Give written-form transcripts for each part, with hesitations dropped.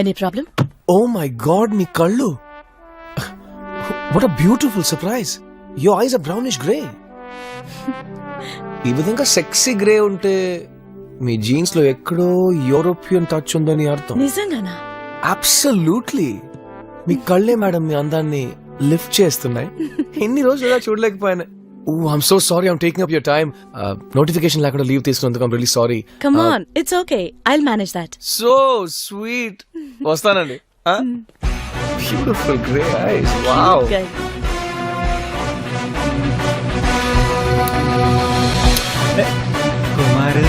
Any problem? Oh my god, మీ కళ్ళు! What a beautiful surprise. Your eyes are brownish grey. ఈ విధంగా sexy grey ఉంటే మీ jeans లో ఎక్కడో యూరోపియన్ టచ్ ఉందని అర్థం. నిజంగానా? అబ్సల్యూట్లీ. మీ కళ్ళే మేడం మీ అందాన్ని లిఫ్ట్ చేస్తున్నాయి. ఎన్ని రోజులు చూడలేకపోయాను. I'm so sorry I'm taking up your time. Notification లేకుండా లీవ్ తీసుకున్నందుకు I'm really sorry. Come on, it's okay. I'll manage that. So sweet. వస్తానండి. Beautiful grey eyes. Wow. Okay. కుమారు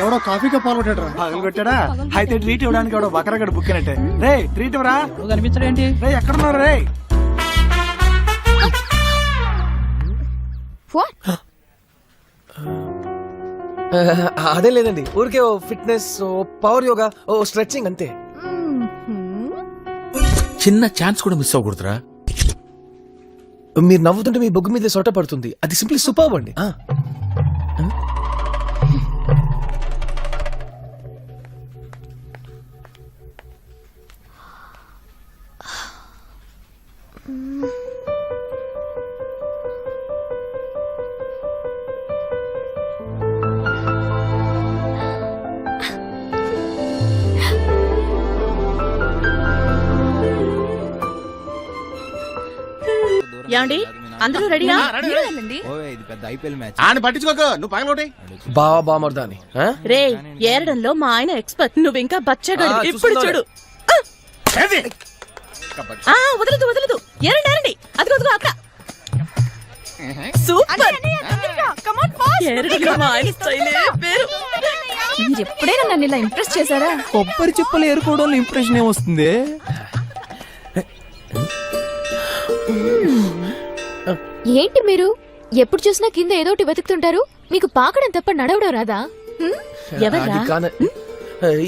ఎవడో కాఫీగా పాల్గొట్టాడు పగలు కొట్టాడా? అయితే ట్రీట్ ఇవ్వడానికి ఎవడో బకరగడ బుక్ అయినట్టే. రే ట్రీట్ ఇవ్వరా? కనిపించడేంటి? రే ఎక్కడున్నారు రే? అదే లేదండి, ఊరికే ఓ ఫిట్నెస్, ఓ పవర్ యోగా, ఓ స్ట్రెచింగ్ అంతే. చిన్న ఛాన్స్ కూడా మిస్ అవ్వకూడదురా. మీరు నవ్వుతుంటే మీ బొగ్గు మీద సొట్ట పడుతుంది. అది సింప్లీ సూపర్బ్ అండి. యాండి అందరూ రెడీయా? ఇది పెద్ద ఐపీఎల్ మ్యాచ్. ఆయన పట్టించుకోకు, నువ్వు పగలొట్టి. బావా బామర్దాని. రే ఏరడంలో మా ఆయన ఎక్స్పర్ట్, నువ్వు ఇంకా బచ్చగాడు. ఇప్పుడు చూడు. వదలదు వదలదు, ఏరండి ఏరండి. అదిగో అదిగో అక్క. సూపర్. ఏరడంలో మా ఆయన స్టైలే వేరు. మీరు ఎప్పుడైనా నన్ను ఇలా ఇంప్రెస్ చేశారా? కొబ్బరి చిప్పలు ఏరుకోవడంలో ఇంప్రెషన్ ఏమొస్తుంది? ఏంటి మీరు ఎప్పుడు చూసినా కింద ఏదోటి వెతుకుతుంటారు? మీకు పాకడం తప్ప నడవడం రాదా? ఎవరా?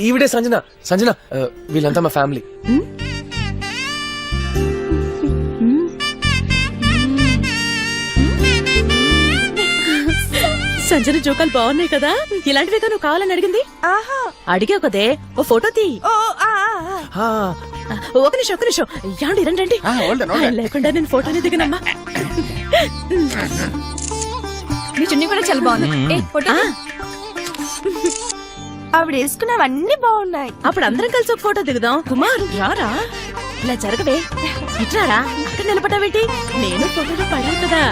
ఈవిడే సంజన. సంజన, వీళ్ళంతా మా ఫ్యామిలీ. సంజన జోకాలు బాగున్నాయి కదా. ఇలాంటివి నువ్వు కావాలని అడిగింది. అడిగావు కదే, ఓ ఫోటో తీ. ఒక నిమిషం ఒక నిమిషం. యాండి రండి రండి. లేకుండా నేను ఫోటోని దిగనమ్మా. మీ చున్నీ కూడా చాలా బాగుంది. ఆవిడ వేసుకున్నవన్నీ బాగున్నాయి. అప్పుడు అందరం కలిసి ఒక ఫోటో దిగుదాం. కుమార్ రారా, ఇలా జరగవే. ఇట్లారా, అక్కడ నిలబడ్డావేంటి? నేను ఫోటోలో పడాను కదా.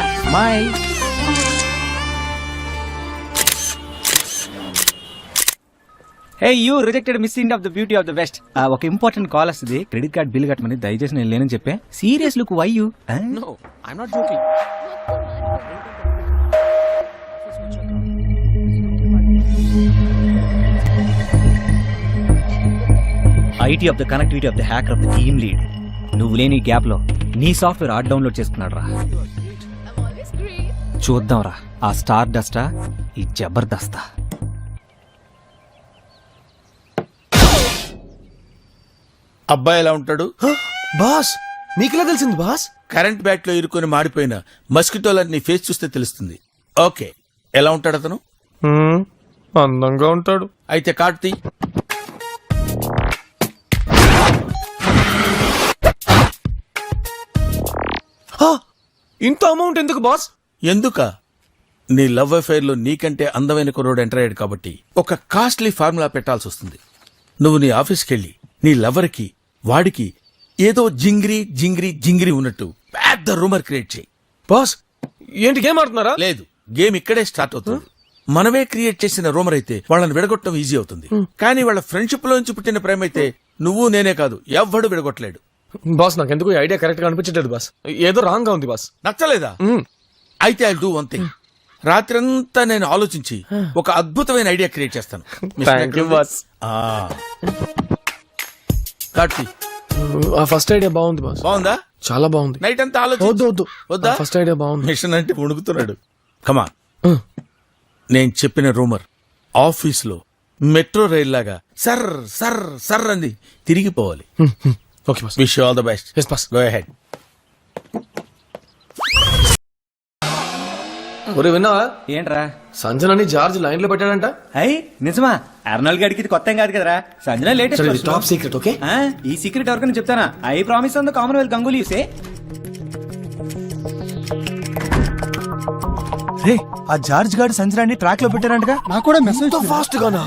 Hey you rejected missing of the beauty of the west. ఒక ఇంపార్టెంట్ కాల్ వస్తుంది, క్రెడిట్ కార్డ్ బిల్ కట్టమని. దయచేసి నేను లేనని చెప్పే. Serious look why you? No, I'm not joking. IT of the connectivity of the hacker of the team lead. నువ్వు లేని gap లో నీ సాఫ్ట్వేర్ ఆర్ట్ డౌన్లోడ్ చేసుకున్నాడు రా. చూద్దాం రా, ఆ స్టార్ డస్టా ఈ జబర్దస్తా. అబ్బాయి ఎలా ఉంటాడు? బాస్, మీకెలా తెలిసింది బాస్? కరెంట్ బ్యాట్ లో ఇరుకొని మాడిపోయిన మస్కిటోలన్నీ ఫేస్ చూస్తే తెలుస్తుంది. ఓకే, ఎలా ఉంటాడు అతను? అందంగా ఉంటాడు. అయితే కార్డ్ తీ. ఇంత అమౌంట్ ఎందుకు బాస్? ఎందుక? నీ లవ్ అఫైర్ లో నీకంటే అందమైన కుర్రోడు ఎంటర్ అయ్యాడు కాబట్టి ఒక కాస్ట్లీ ఫార్ములా పెట్టాల్సి వస్తుంది. నువ్వు నీ ఆఫీస్కి వెళ్ళి నీ లవర్ కి వాడికి ఏదో జింగిరి జింగిరి జింగిరి ఉన్నట్టు పెద్ద రూమర్ క్రియేట్ చేయి. బాస్, ఏంటి గేమ్ ఆడుతున్నారా? లేదు, గేమ్ ఇక్కడే స్టార్ట్ అవుతుంది. మనమే క్రియేట్ చేసిన రూమర్ అయితే వాళ్ళని విడగొట్టడం ఈజీ అవుతుంది. కానీ వాళ్ళ ఫ్రెండ్షిప్ లోంచి పుట్టిన ప్రేమ అయితే నువ్వు నేనే కాదు ఎవ్వడు విడగొట్టలేడు. బాస్, నాకెందుకు ఈ ఐడియా కరెక్ట్ గా అనిపించట్లేదు బాస్. ఏదో రాంగ్ గా ఉంది బాస్. నచ్చలేదా? అయితే ఐ డూ వన్ థింగ్. రాత్రంతా నేను ఆలోచించి ఒక అద్భుతమైన ఐడియా క్రియేట్ చేస్తాను. ఫస్ట్ ఐడియా బాగుంది బాస్. బాగుందా? చాలా బాగుంది. నైట్ అంతా వద్దు వద్దు. వద్దా? ఫస్ట్ ఐడియా బాగుంది. మిషన్ అంటే ఉణుకుతున్నాడు. కమా, నేను చెప్పిన రూమర్ ఆఫీస్ లో మెట్రో రైల్ లాగా సర్ సర్ సర్ అని తిరిగిపోవాలి. Okay boss. Wish you all the best. Yes boss. Go ahead. ఒరే విన్నావా? ఏంట్రా? సంజనని జార్జ్ లైన్ లో పెట్టాడంట. అయ్యి నిజమా? అర్నాల్డ్ గడికి ఇది కొత్త ఏం కాదు కదరా. Sanjana latest top secret. Okay, ఈ సీక్రెట్ ఎవరికైనా చెప్తానా? I promise on the Commonwealth Ganguly say. రే ఆ జార్జ్ గార్డ్ సంజనాన్ని ట్రాక్ లో పెట్టారంటగా. నాకు కూడా మెసేజ్ ఫాస్ట్ గానా?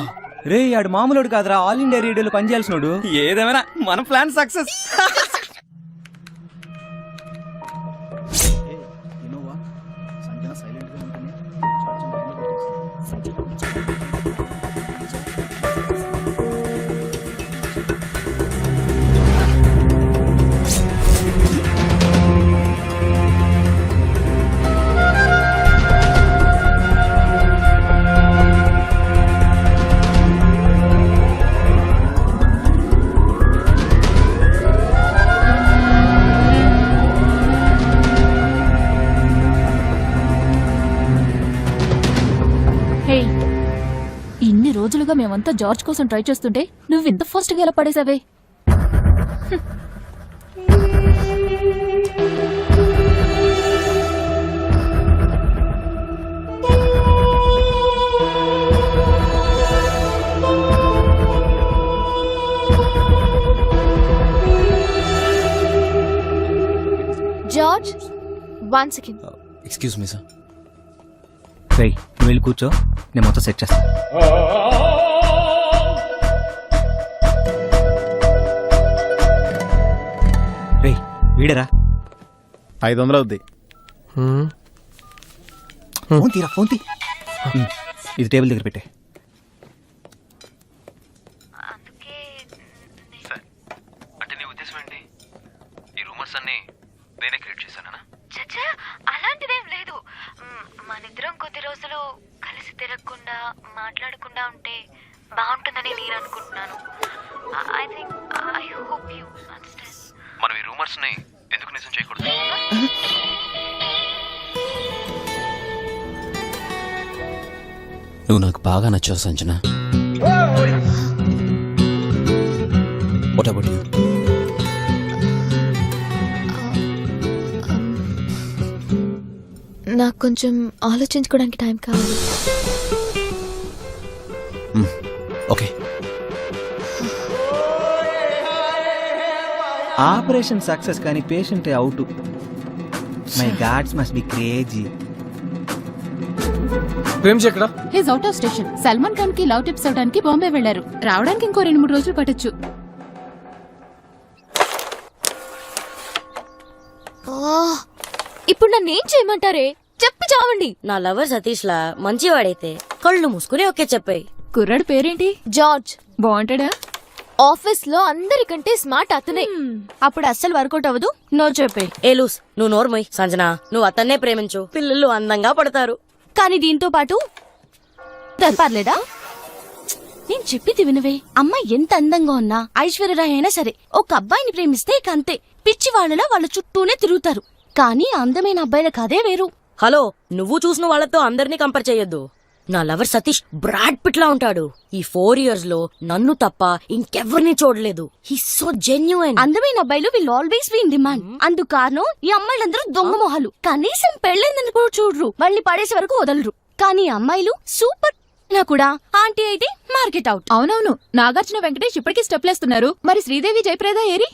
రే ఆడు మామూలుడు కాదురా, ఆల్ ఇండియా రేడియోలో పనిచేయాల్సినోడు. ఏదేమైనా మన ప్లాన్ సక్సెస్. హే, ఇన్ని రోజులుగా మేమంతా జార్జ్ కోసం ట్రై చేస్తుంటే నువ్వు ఇంత ఫాస్ట్ గా ఎలా పడేసావే? George, 1 second. Excuse me sir. రే నువ్వు వెళ్ళి కూర్చో, నేను మొత్తం సెట్ చేస్తా. రే వీడరా 500 అవుద్ది. ఫోన్ తీరా, ఫోన్ తీ. ఇది టేబుల్ దగ్గర పెట్టే. అంటే నీ ఉద్దేశం ఏంటి? ఈ రూమర్స్ అన్ని నేనే క్రియేట్ చేశానా? చచ్చా, అలాంటిదేం లేదు. మనిద్దరం కొద్ది రోజులు కలిసి తిరగకుండా మాట్లాడకుండా ఉంటే బాగుంటుందని నేను అనుకుంటున్నాను. I hope you understand. మనం ఈ రూమర్స్ ని ఎందుకు నిజం చేయకూడదు? నువ్వు నాకు బాగా నచ్చావు సంజన. What about you? నాకు కొంచెం ఆలోచించుకోవడానికి టైం కావాలి. ఓకే. ఆపరేషన్ సక్సెస్ కానీ patient out. My gods must be crazy. Prem ఎక్కడ? He's out of station. Salman Khan కి లవ్ టిప్స్ అవడానికి బాంబే వెళ్లారు. రావడానికి ఇంకో 2-3 రోజులు పట్టొచ్చు. ఇప్పుడు నన్ను ఏం చేయమంటారే? చెప్పి చావండి. నా లవర్ సతీష్ లా మంచివాడైతే కళ్ళు మూసుకుని ఓకే చెప్పాయి. కుర్రాడు పేరేంటి? జార్జ్. బాగుంటాడా? ఆఫీస్ లో అందరికంటే స్మార్ట్ అతనే. అప్పుడు అస్సలు వర్కౌట్ అవ్వదు. నో చెప్పే. ఏలూస్, నువ్వు నోర్మోయ్. సంజన, నువ్వు అతన్నే ప్రేమించు. పిల్లలు అందంగా పడతారు. కానీ దీంతో పాటు పర్లేదా? నేను చెప్పింది వినవే. అమ్మాయి ఎంత అందంగా ఉన్నా, ఐశ్వర్యరాయ్ అయినా సరే, ఒక అబ్బాయిని ప్రేమిస్తే ఇక అంతే. పిచ్చి వాళ్ళలా వాళ్ళ చుట్టూనే తిరుగుతారు. కానీ అందమైన అబ్బాయిలకు అదే వేరు. హలో, నువ్వు చూసిన వాళ్ళతో అందరినీ కంపేర్ చేయొద్దు. నా లవర్ సతీష్ బ్రాడ్ పిట్ లా ఉంటాడు. ఈ 4 years లో నన్ను తప్ప ఇంకెవ్వరిని చూడలేదు. He so genuine. అందమైన అబ్బాయిలు will always be in demand. అందుకు కారణం ఈ అమ్మాయిలందరూ దొంగ మొహాలు. కనీసం పెళ్ళైందని కూడా చూడరు. వాళ్ళని పడేసే వరకు వదలరు. కానీ అమ్మాయిలు సూపర్ నా కూడా ఆంటీ అయితే మార్కెట్ అవుట్. అవునవును, నాగార్జున వెంకటేష్ ఇప్పటికీ స్టెప్లేస్తున్నారు. మరి శ్రీదేవి జయప్రద ఏరి?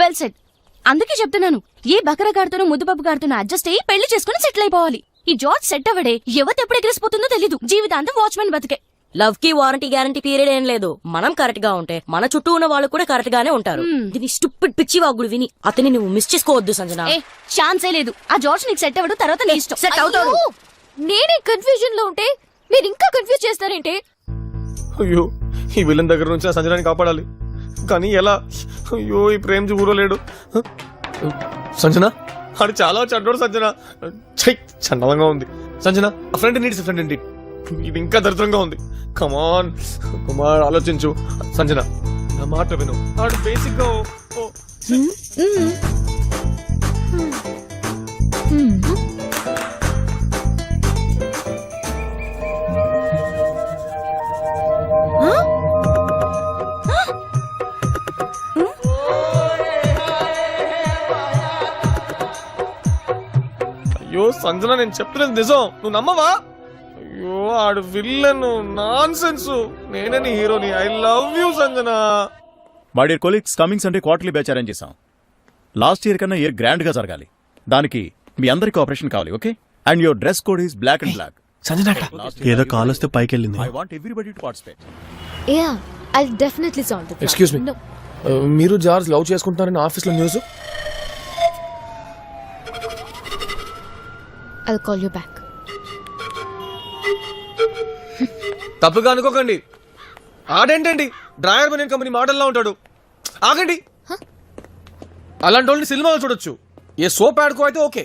Well set. అందుకే చెప్తున్నాను, ఏ బకరగాడితోనూ ముద్దుపప్పు గాడితోనూ అడ్జస్ట్ అయ్యి పెళ్లి చేసుకుని సెటిల్ అయిపోవాలి. ఈ జార్జ్ సెట్ అవడే యువత ఎప్పుడు ఎగిరిసిపోతుందో తెలీదు. జీవితాంతం వాచ్మెన్ బతికే. లవ్ కి వారంటీ గ్యారంటీ పీరియడ్ ఏం లేదు. మనం కరెక్ట్ గా ఉంటే మన చుట్టూ ఉన్న వాళ్ళు కూడా కరెక్ట్ గానే ఉంటారు. దీని స్టూపిడ్ పిచ్చి వాగుడు విని అతని నువ్వు మిస్ చేసుకోవద్దు సంజన. ఛాన్సే లేదు. ఆ జార్జ్ నీకు సెట్ అవ్వడు, తర్వాత నీ ఇష్టం. సెట్ అవుతాడు. నేనే కన్ఫ్యూజన్ లో ఉంటే మీరు ఇంకా కన్ఫ్యూజ్ చేస్తారేంటి? అయ్యో, ఈ విలన్ దగ్గర నుంచి ఆ సంజనాన్ని కాపాడాలి. కానీ ఎలా? అయ్యో, ఈ ప్రేమ్ ఊరలేడు. సంజన, అది చాలా చెడ్డోడు సంజన. ఛై, చండలంగా ఉంది సంజన. ఆ ఫ్రెండ్ నీడ్స్ ఫ్రెండ్ ఇండి. ఇది ఇంకా దరిద్రంగా ఉంది. కమాన్ కుమార్, ఆలోచించు. సంజన, నా మాట విను. ఆడు బేసిక్ గా అయ్యో సంజన నేను చెప్తున్నది నిజం, నువ్వు నమ్మవా? అయ్యో ఆడు విల్లన్, నాన్ సెన్స్, నేనే నీ హీరోని. I love you Sanjana. My dear colleagues, coming Sunday quarterly batch arrange చేసాం. లాస్ట్ ఇయర్ కన్నా ఇయర్ గ్రాండ్ గా జరగాలి. దానికి మీ అందరి కోఆపరేషన్ కావాలి, okay? And your dress code is black and black. Sanjana ఏదో కాల్ వస్తే పైకి వెళ్ళింది. I want everybody to participate. Yeah I definitely solve the excuse me, మీరు జార్జ్ లవ్ చేసుకుంటున్నారని ఆఫీస్ లో news. I will call you back. తప్పుగా అనుకోకండి, ఆడేంటండి drawer బనియన్ company మోడల్లో ఉంటాడు. ఆగండి, అలాంటి వాళ్ళని సినిమాలో చూడొచ్చు, ఏ సోప్ ఆడుకో అయితే ఓకే,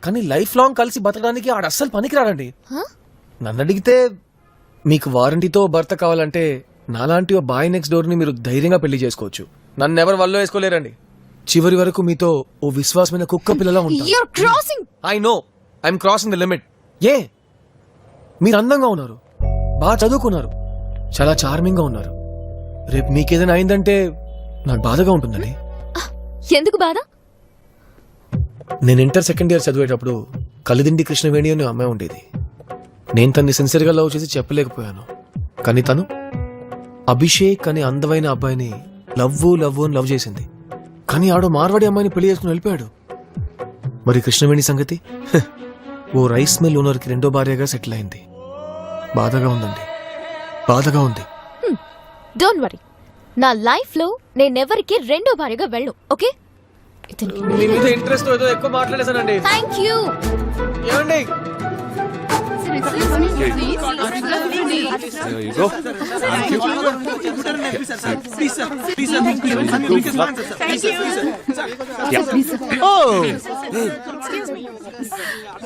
కానీ లైఫ్ లాంగ్ కలిసి బతకడానికి ఆడ అస్సలు పనికిరాడండి. నన్ను అడిగితే మీకు వారంటీతో భర్త కావాలంటే నాలాంటి ఓ బాయ్ నెక్స్ట్ డోర్ ని మీరు ధైర్యంగా పెళ్లి చేసుకోవచ్చు. నన్ను ఎవరు వల్ల వేసుకోలేరండి. చివరి వరకు మీతో ఓ విశ్వాసమైన కుక్క పిల్లలా ఉంటాను. You're crossing. I know I'm crossing the limit. ఏ మీరు అందంగా ఉన్నారు, బాగా చదువుకున్నారు, చాలా చార్మింగ్ గా ఉన్నారు. రేపు మీకేదైనా అయిందంటే నాకు బాధగా ఉంటుందండి. ఎందుకు బాధ? నేను ఇంటర్ సెకండ్ ఇయర్ చదివేటప్పుడు కలిదిండి కృష్ణవేణి అనే అమ్మాయి ఉండేది. నేను తన్ని సిన్సియర్గా లవ్ చేసి చెప్పలేకపోయాను, కానీ తను అభిషేక్ అనే అందమైన అబ్బాయిని లవ్ అని లవ్ చేసింది. కానీ ఆడో మార్వాడి అమ్మాయిని పెళ్లి చేసుకుని వెళ్ళిపోయాడు. మరి కృష్ణవేణి సంగతి ఓ రైస్ మిల్ ఓనర్కి రెండో భార్యగా సెటిల్ అయింది. బాధగా ఉందండి, బాధగా ఉంది. డోంట్ వరీ, నా లైఫ్ లో నేనెవరికి రెండో భార్యగా వెళ్ళను, ఓకే? మీ మీద ఇంట్రెస్ట్ ఏదో ఎక్కువ మాట్లాడేశానండి. Thank you. ఏమండి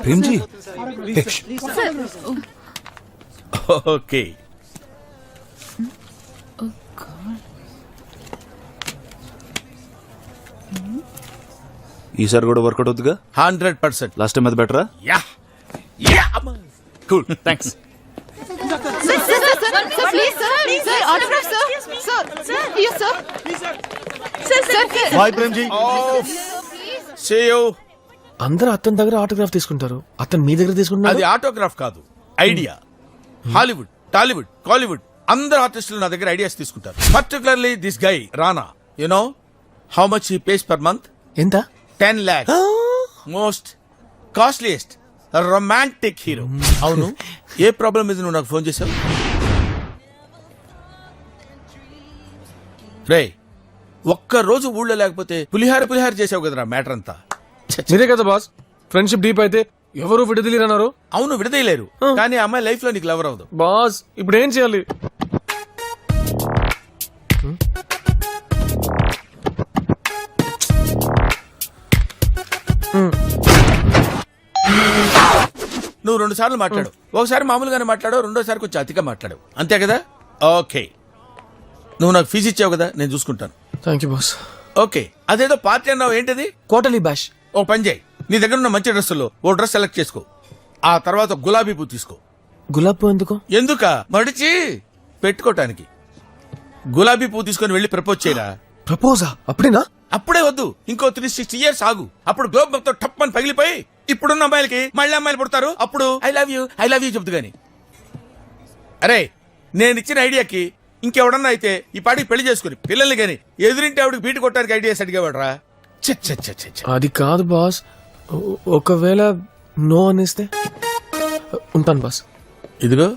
ప్రేమ్జీ, ఓకే. ఈసారి కూడా వర్కౌట్ అవుతుందిగా? 100%. లాస్ట్ టైం అది బెటరా? Yeah yeah cool, thanks. Bye Premji. See you. అందరూ అతని దగ్గర ఆటోగ్రాఫ్ తీసుకుంటారు, అతను మీ దగ్గర తీసుకుంటున్నారు. అది ఆటోగ్రాఫ్ కాదు, ఐడియా. హాలీవుడ్, టాలీవుడ్, కాలీవుడ్ అందరు ఆర్టిస్టులు నా దగ్గర ఐడియాస్ తీసుకుంటారు. Particularly this guy Rana. You know how much he face per month? ఎంత? 10 lakhs. Most costliest romantic hero. అవును, ఏ ప్రాబ్లం మీద నువ్వు నాకు ఫోన్ చేసావు? రే, ఒక్క రోజు ఊళ్ళో లేకపోతే పులిహార చేసావు కదరా మ్యాటర్ అంతా. మీరే కదా బాస్, ఫ్రెండ్షిప్ డీప్ అయితే ఎవరు విడదలేరన్నారు. అవును, విడదీయలేరు, కానీ ఆ అమ్మాయి లైఫ్ లో నీకు లవర్ అవదు. బాస్ ఇప్పుడు ఏం చేయాలి? నువ్వు 2 సార్లు మాట్లాడు. ఒకసారి మామూలుగానే మాట్లాడు, రెండోసారి కొంచెం అతిగా మాట్లాడు, అంతే కదా? ఓకే, నువ్వు నాకు ఫీజు ఇచ్చావు కదా, నేను చూసుకుంటాను. Thank you boss. ఓకే, అదేదో పార్టీ అన్నావు, ఏంటిది? Quarterly bash. ఓ పని చేయి, నీ దగ్గర ఉన్న మంచి డ్రెస్సుల్లో ఓ డ్రెస్ సెలెక్ట్ చేసుకో. ఆ తర్వాత గులాబీ పువ్వు తీసుకో. గులాబ్ పువ్వు ఎందుకు? ఎందుక? మడిచి పెట్టుకోటానికి. గులాబీ పువ్వు తీసుకొని వెళ్ళి ప్రపోజ్ చేయరా. ప్రపోజా? అప్పుడేనా? అప్పుడే వద్దు, ఇంకో 360 years ఆగు. అప్పుడు గ్లోబ్ మొత్తం టప్ అని పగిలిపోయి ఇప్పుడున్న అమ్మాయిలకి మళ్ళీ అమ్మాయిలు పుడతారు. అప్పుడు ఐ లవ్ యూ చెప్తు గాని. అరే, నేను ఇచ్చిన ఐడియాకి ఇంకెవడన్నా అయితే ఈ పాటికి పెళ్లి చేసుకుని పిల్లల్ని గాని ఎదురింటి ఆవిడకి బీటు కొట్టడానికి ఐడియాస్ అడిగేవాడరా. అది కాదు బాస్, ఒకవేళ నో అనేస్తే ఉంటాను బాస్. ఇదిగో